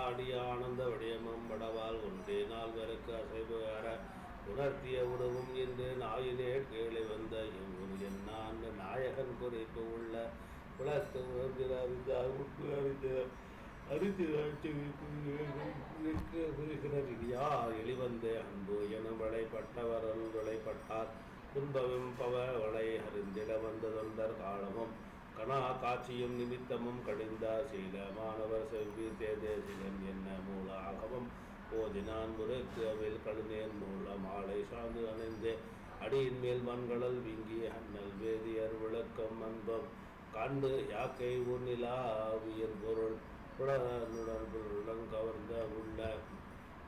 ஆடிய ஆனந்த விடயமும் படவால் ஒன்றே நால்வருக்கு அசைவு அற உணர்த்திய உணவும் என்று நாயினே கீழே வந்த எவ்வொரு என்னான் நாயகன் குறிப்பு உள்ள குலத்து உணர்ந்திட எளிவந்தே அன்பு எனும் விளைப்பட்டவரல் விளைப்பட்டார் துன்பமும் பவளை அறிந்திட வந்த தொண்டர் காலமும் கணா காட்சியும் நிமித்தமும் கடிந்த சீலமானவர் செவ்வி தேதே சிலன் என்ன மூல ஆகவும் போதினான் முறைக்கு அவில் கழுநேர் மூல மாலை சார்ந்து அணைந்து அடியின் மேல் மண்களல் வீங்கி அண்ணல் வேதியர் விளக்கம் அன்பம் கண்டு யாக்கை உன்னிலா உயிர் பொருள் உடன் கவர்ந்த உள்ள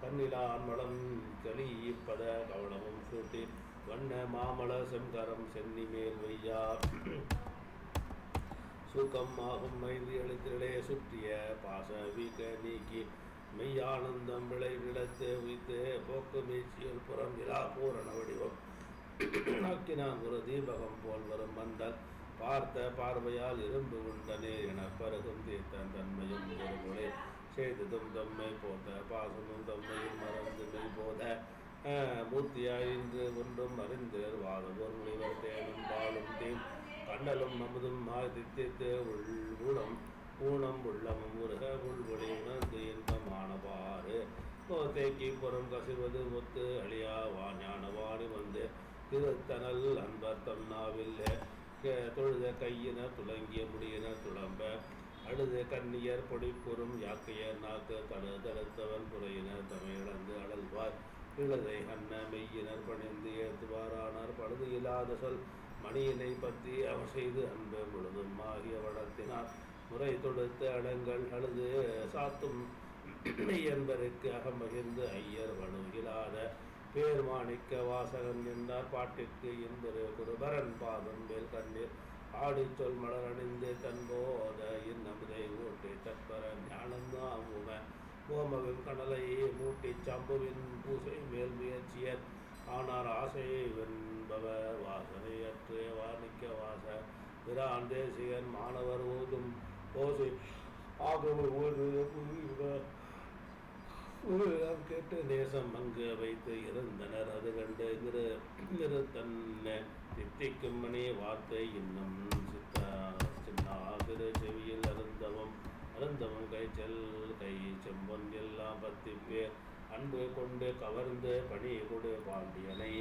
கண்ணிலான் மலம் கலிப்பத கவளமும் சூட்டி வண்ண மாமல செங்கரம் சென்னி மேல் வையா சூக்கம் ஆகும் மைந்து எழுத்திலே சுற்றிய பாச வீக்க நீக்கி மெய்யானந்தம் விளை நிலத்து உய்த்து போக்கு மீச்சியல் புறம் விழா பூரண வடிவம் நோக்கினான் ஒரு தீபகம் போல் வரும் மந்தல் பார்த்த பார்வையால் இரும்பு உண்டனே என பருகும் தீர்த்தன் தன்மையும் ஒருமுறை செய்ததும் தம்மை போத பாசமும் தம்மையும் மறந்து மெய் போத மூர்த்தியாயின்று ஒன்றும் அறிந்தர் வாதவோர் முனிவர் தேனும் பாலும் தீம் கண்டலும் அமுதும் தித்தித்து ஊனம் ஊனம் உள்ளமும் முருக உள்வொளி உணர்ந்து இன்பமானவாறு தேக்கி புறம் கசிவது ஒத்து அழியா ஞானவாணி வந்து திருத்தனல் அன்பர் தன்னாவில்லை தொழுத கையினர் துளங்கிய முடியினர் துளம்ப அழுத கண்ணியர் பொடிப்புறும் யாக்கையர் நாக்கு தடுத்தவன் புறையினர் தமிழந்து அழல்வார் இழுதை அன்ன மெய்யினர் பணிந்து ஏற்றுவாரானார் பழுது இல்லாத சொல் மணியினை பற்றி அவர் செய்து அன்பு முழுதும் ஆகிய வளர்த்தினார் முறை தொடுத்து அடங்கள் அழுது சாத்தும் என்பதற்கு அகமகிழ்ந்து ஐயர் வலுகிலாத பேர் மாணிக்க வாசகன் என்றார் பாட்டிற்கு என்பது குருபரன் பாதம் மேல் கண்ணீர் ஆடி சொல் மலர் அணிந்து தன்போத இன்னமுதை ஊட்டி தற்பர ஞானந்தாமுக கோமவின் கடலையே மூட்டி சம்புவின் பூசை மேல் முயற்சியர் ஆனார் ஆசை வென்பவர் வாசனையற்று வாணிக்க வாச பிரான் தேசியன் மாணவர் ஓதும் ஓசை ஆகவர் ஓதும் கேட்டு நேசம் அங்கு வைத்து இருந்தனர் அது கண்டு நிறுத்தன்ன தித்திக்கும் மணி வார்த்தை இன்னும் சின்னாதிரு செவியில் அருந்தவம் கை செம்பொன் எல்லாம் 10 பேர் அன்பு கொண்டு கவர்ந்து பணி கொடு பாண்டியனை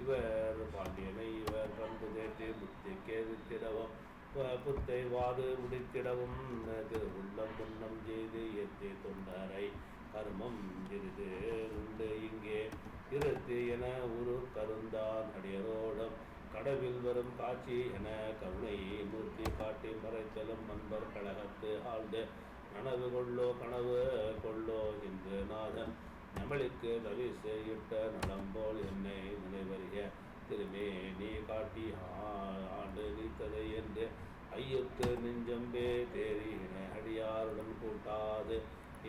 இவர் பண்பு தேற்றி புத்தி கேதித்திடவும் புத்தை வாது முடித்திடவும் உள்ளம் முன்னம் செய்து ஏற்றி தொண்டரை கர்மம் சிறிது உண்டு இங்கே இருத்து என ஒரு கருந்தான் அடியரோடும் கடவில் வரும் காட்சி என கருணை மூர்த்தி காட்டி மறைத்தலும் அன்பர் கழகத்து ஆழ்ந்து கனவு கொள்ளோ என்று நாதன் நம்மளுக்கு தவிசு இட்ட நலம்போல் என்னை நினைவறிய திருமே நீ காட்டி ஆண்டு நீத்ததை என்று ஐயுற்று நெஞ்சம்பே தேறின அடியாருடன் கூட்டாது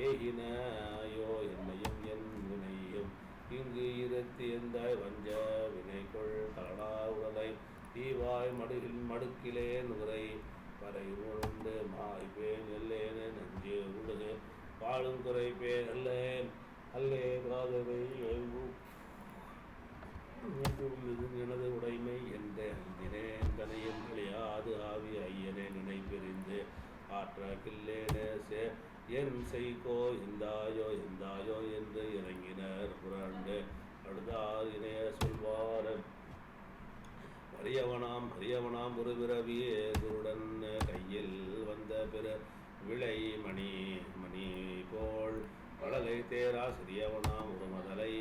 ஏகினையோ என்னையும் என் வினையும் இங்கு இருத்தி எந்தாய் வஞ்ச வினைக்குள் தலனா உடலை தீவாய் மடுக்கிலே நுரை வரை உண்டு மாய்பேன் எல்லேன நெஞ்சு உழுகு வாழும் குறைப்பேன் அல்லே பிராதவை எனது உடைமை என்ற அஞ்சினேன் தனையும் கிளியாது ஆவி ஐயனே நினைப்பிரிந்து ஆற்ற கில்லேனே என் செய்கோ எந்தாயோ என்று இறங்கினர் புரண்டு அடுத்தார் இணைய சொல்வார் அரியவனாம் ஒரு பிறவியே குருடன் கையில் வந்த பிற விளை மணி போல் வளலை தேரா சிறியவனாம் ஒரு மதலை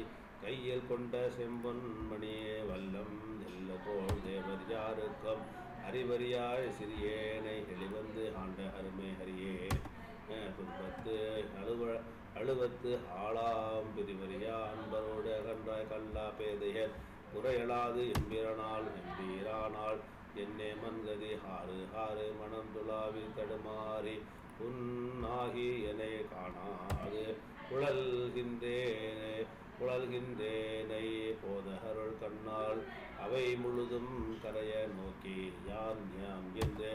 கையில் கொண்ட செம்பொன் மணியே வல்லம் நெல்ல போல் தேவர் யாருக்கும் அறிவறியாய் சிறியேனை எளிவந்து ஆண்ட அருமை ஹரியே துன்பத்து அழுவத்து ஆளாம் பிரிவறியா அன்பரோடு அகன்றாய் கல்லா பேதையர் குறையலாது எம்பீரானால் என்னே மன்கதி ஹாறு மனம் துளாவில் தடுமாறி உன்னாகி என்னை காணாது உழல்கின்றேனை போதகருள் கண்ணால் அவை முழுதும் கரைய நோக்கி யாம் என்று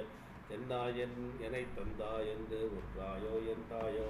தென்னாயன் எனை தந்தா என்று உற்றாயோ என் தாயோ